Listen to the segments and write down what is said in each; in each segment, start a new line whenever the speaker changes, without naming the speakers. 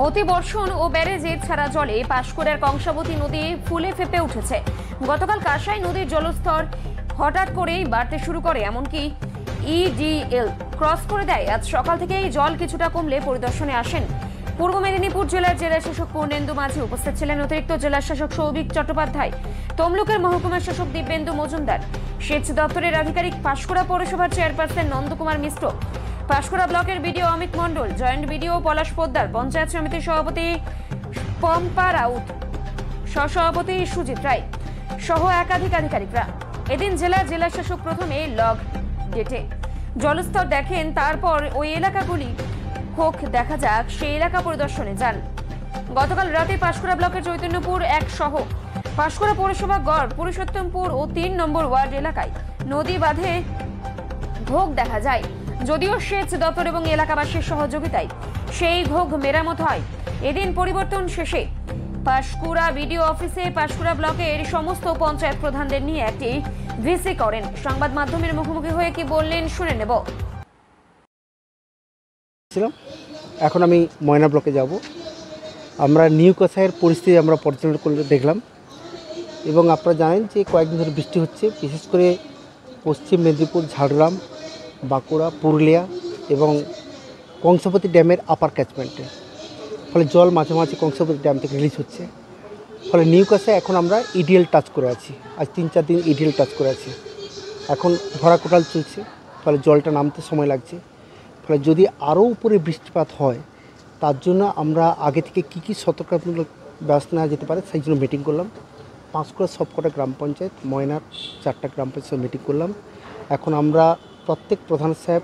অতি বর্ষণ ও ব্যারেজের ছাড়া জলে পাঁশকুড়ার কংসাবতী নদী ফুলে ফেঁপে উঠেছে। গতকাল কাঁসাই নদীর জলস্তর হঠাৎ করেই বাড়তে শুরু করে, এমনকি ইডিএল ক্রস করে দেয়। আজ সকাল থেকেই জল কিছুটা কমলে পরিদর্শনে আসেন পূর্ব মেদিনীপুর জেলার জেলাশাসক পূর্ণেন্দু মাঝি। উপস্থিত ছিলেন অতিরিক্ত জেলাশাসক সৌভিক চট্টোপাধ্যায়, তমলুকের মহকুমা শাসক দিব্যেন্দু মজুমদার, সেচ দপ্তরের আধিকারিক, পাঁশকুড়া পৌরসভার চেয়ারপারসন নন্দকুমার মিশ্র, পাঁশকুড়া ব্লকের বিডিও অমিত মণ্ডল, জয়েন্ট বিডিও পলাশ পোদ্দার, পঞ্চায়েত সমিতির সভাপতি পম্পা রাউত, সহসভাপতি সুজিত রায় সহ একাধিক আধিকারিকরা। এদিন জেলাশাসক প্রথমে লগ গেটে জলস্তর দেখেন, তারপর ওই এলাকাগুলি হোক দেখা যাক সেই এলাকা পরিদর্শনে যান। গতকাল রাতে পাঁশকুড়া ব্লকের চৈতন্যপুর 1 সহ পাঁশকুড়া পৌরসভা গড়, পুরুষোত্তমপুর ও 3 নম্বর ওয়ার্ড এলাকায় নদী বাঁধে ঘোগ দেখা যায়। যদিও সেচ দপ্তর এবং এলাকাবাসীর সহযোগিতায় সেই ঘোগ মেরামত হয়। এদিন পরিবর্তন শেষে পাঁশকুড়া বিডিও অফিসে পাঁশকুড়া ব্লকের সমস্ত পঞ্চায়েত প্রধানদের নিয়ে একটি ভিসি করেন। সংবাদ মাধ্যমের মুখোমুখি হয়ে কি বললেন শুনে নেব।
এখন আমি ময়না ব্লকে যাব। আমরা নিউ কাঁসাইয়ের পরিস্থিতি আমরা পর্যবেক্ষণ করে দেখলাম এবং আপনারা জানেন যে কয়েকদিন ধরে বৃষ্টি হচ্ছে, বিশেষ করে পশ্চিম মেদিনীপুর, ঝাড়গ্রাম, বাঁকুড়া, পুরুলিয়া এবং কংসাবতী ড্যামের আপার ক্যাচমেন্টে। ফলে জল মাঝে মাঝে কংসাবতী ড্যাম থেকে রিলিজ হচ্ছে। ফলে নিউ কাঁসাই এখন আমরা ইডিএল টাচ করে আছি। আজ 3-4 দিন ইডিএল টাচ করে আছি। এখন ভরা কোটাল চলছে, ফলে জলটা নামতে সময় লাগছে। ফলে যদি আরও উপরে বৃষ্টিপাত হয়, তার জন্য আমরা আগে থেকে কী সতর্কতামূলক ব্যবস্থা নেওয়া যেতে পারে সেই জন্য মিটিং করলাম। পাঁশকুড়ার সবকটা গ্রাম পঞ্চায়েত, ময়নার 4টা গ্রাম পঞ্চায়েত মিটিং করলাম। এখন আমরা প্রত্যেক প্রধান সাহেব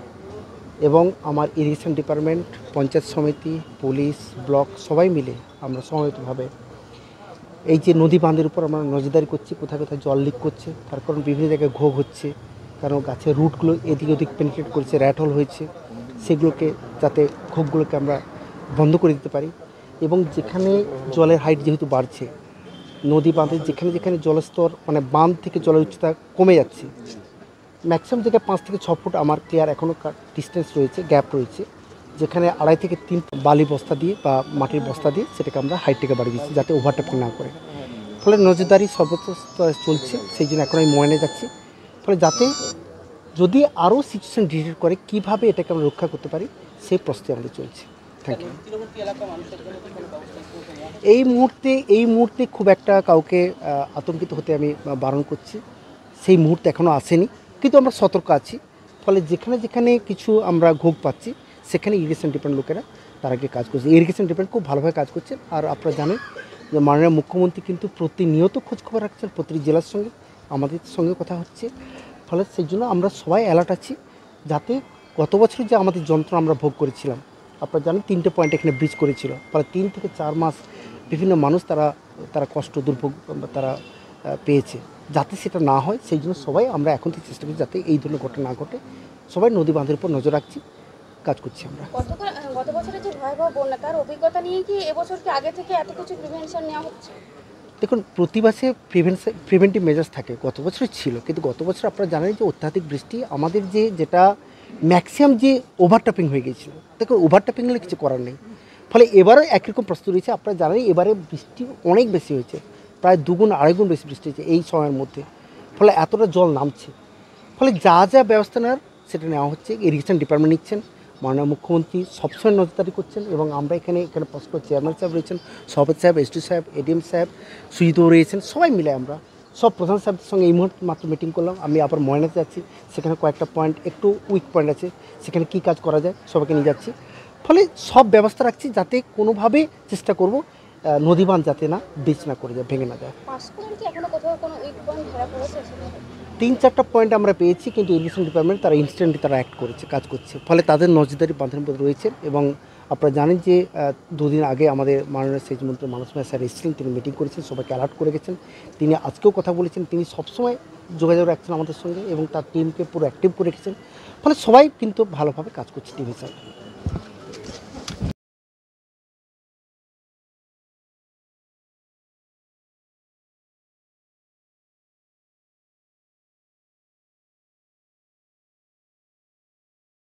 এবং আমার ইরিগেশন ডিপার্টমেন্ট, পঞ্চায়েত সমিতি, পুলিশ, ব্লক সবাই মিলে আমরা সমবেতভাবে এই যে নদী বাঁধের উপর আমরা নজরদারি করছি, কোথায় কোথায় জল লিক করছে, তার কারণ বিভিন্ন জায়গায় ঘোগ হচ্ছে, কারণ গাছের রুটগুলো এদিক ওদিক পেনিট্রেট করছে, র্যাটহোল হয়েছে, সেগুলোকে যাতে ঘোগগুলোকে আমরা বন্ধ করে দিতে পারি। এবং যেখানে জলের হাইট যেহেতু বাড়ছে, নদী বাঁধে যেখানে যেখানে জলস্তর মানে বাঁধ থেকে জলের উচ্চতা কমে যাচ্ছে, ম্যাক্সিমাম জায়গায় 5 থেকে 6 ফুট আমার ক্লিয়ার এখনও ডিস্টেন্স রয়েছে, গ্যাপ রয়েছে, যেখানে 2.5 থেকে 3 বালি বস্তা দিয়ে বা মাটির বস্তা দিয়ে সেটাকে আমরা হাইটটাকে বাড়িয়ে দিচ্ছি যাতে ওভারট্যাপিং না করে। ফলে নজরদারি সর্বোচ্চ স্তরে চলছে, সেই জন্য এখন আমি ময়নে যাচ্ছি। ফলে যাতে যদি আরও সিচুয়েশন ডিটেক্ট করে কীভাবে এটাকে আমরা রক্ষা করতে পারি সেই প্রস্তুতি আমাদের চলছে। Thank you. এই মুহূর্তে খুব একটা কাউকে আতঙ্কিত হতে আমি বারণ করছি। সেই মুহূর্তে এখনও আসেনি, কিন্তু আমরা সতর্ক আছি। ফলে যেখানে যেখানে কিছু আমরা ঘোগ পাচ্ছি সেখানে ইরিগেশন ডিপার্টমেন্ট লোকেরা তার আগে কাজ করছে। ইরিগেশন ডিপার্টমেন্ট খুব ভালোভাবে কাজ করছে। আর আপনারা জানেন যে মাননীয় মুখ্যমন্ত্রী কিন্তু প্রতিনিয়ত খোঁজখবর রাখছেন, প্রতিটি জেলার সঙ্গে আমাদের সঙ্গে কথা হচ্ছে। ফলে সেই জন্য আমরা সবাই অ্যালার্ট আছি যাতে গত বছর যে আমাদের যন্ত্রণা আমরা ভোগ করেছিলাম, আপনারা জানেন 3টে পয়েন্ট এখানে ব্রিজ করেছিল। ফলে 3 থেকে 4 মাস বিভিন্ন মানুষ তারা কষ্ট দুর্ভোগ তারা পেয়েছে, যাতে সেটা না হয় সেই জন্য সবাই আমরা এখন থেকে চেষ্টা করছি যাতে এই ধরনের ঘটনা না ঘটে। সবাই নদী বাঁধের উপর নজর রাখছি, কাজ করছি আমরা।
গত বছরের যে ভয়াবহ বন্যা, তার অভিজ্ঞতা নিয়ে কি এবছর কি আগে থেকে এত কিছু প্রিভেনশন নেওয়া হচ্ছে?
দেখুন, প্রতি মাসে প্রিভেন্টিভ মেজার্স থাকে, গত বছরই ছিল, কিন্তু গত বছর আপনারা জানেন যে অত্যাধিক বৃষ্টি আমাদের যেটা ম্যাক্সিমাম যে ওভারট্যাপিং হয়ে গিয়েছিল। দেখুন, ওভারট্যাপিং হলে কিছু করার নেই। ফলে এবারও একই রকম প্রস্তুতি রয়েছে। আপনারা জানেন এবারে বৃষ্টি অনেক বেশি হয়েছে, প্রায় 2 গুণ 2.5 গুণ বেশি বৃষ্টি হয়েছে এই সময়ের মধ্যে। ফলে এতটা জল নামছে। ফলে যা যা ব্যবস্থা নেওয়ার সেটা নেওয়া হচ্ছে। ইরিগেশন ডিপার্টমেন্ট নিচ্ছেন, মাননীয় মুখ্যমন্ত্রী সবসময় নজরদারি করছেন এবং আমরা এখানে পাঁশকুড়া চেয়ারম্যান সাহেব রয়েছেন, সভাপতি সাহেব, এসডি সাহেব, এডিএম সাহেব, সুজিতও রয়েছেন, সবাই মিলে আমরা সব প্রধান সাহেবদের সঙ্গে এই মুহূর্তে মাত্র মিটিং করলাম। আমি আবার ময়নাতে যাচ্ছি, সেখানে কয়েকটা পয়েন্ট একটু উইক পয়েন্ট আছে, সেখানে কী কাজ করা যায় সবাইকে নিয়ে যাচ্ছি। ফলে সব ব্যবস্থা রাখছি যাতে কোনোভাবে চেষ্টা করব নদী বাঁধ যাতে না ব্রিজ না করে যায়, ভেঙে না যায়। 3-4টা পয়েন্ট আমরা পেয়েছি, কিন্তু ইরিগেশন ডিপার্টমেন্ট তারা ইনস্ট্যান্টলি তারা অ্যাক্ট করেছে, কাজ করছে। ফলে তাদের নজরদারি বাঁধের মধ্যে রয়েছে। এবং আপনারা জানেন যে 2 দিন আগে আমাদের মাননীয় সেচ মন্ত্রী মানস ভাই স্যার এসেছিলেন, তিনি মিটিং করেছেন, সবাইকে অ্যালার্ট করে গেছেন। তিনি আজকেও কথা বলেছেন, তিনি সবসময় যোগাযোগ রাখছেন আমাদের সঙ্গে এবং তার টিমকে পুরো অ্যাক্টিভ করে রেখেছেন। ফলে সবাই কিন্তু ভালোভাবে কাজ করছে টিম হিসাবে।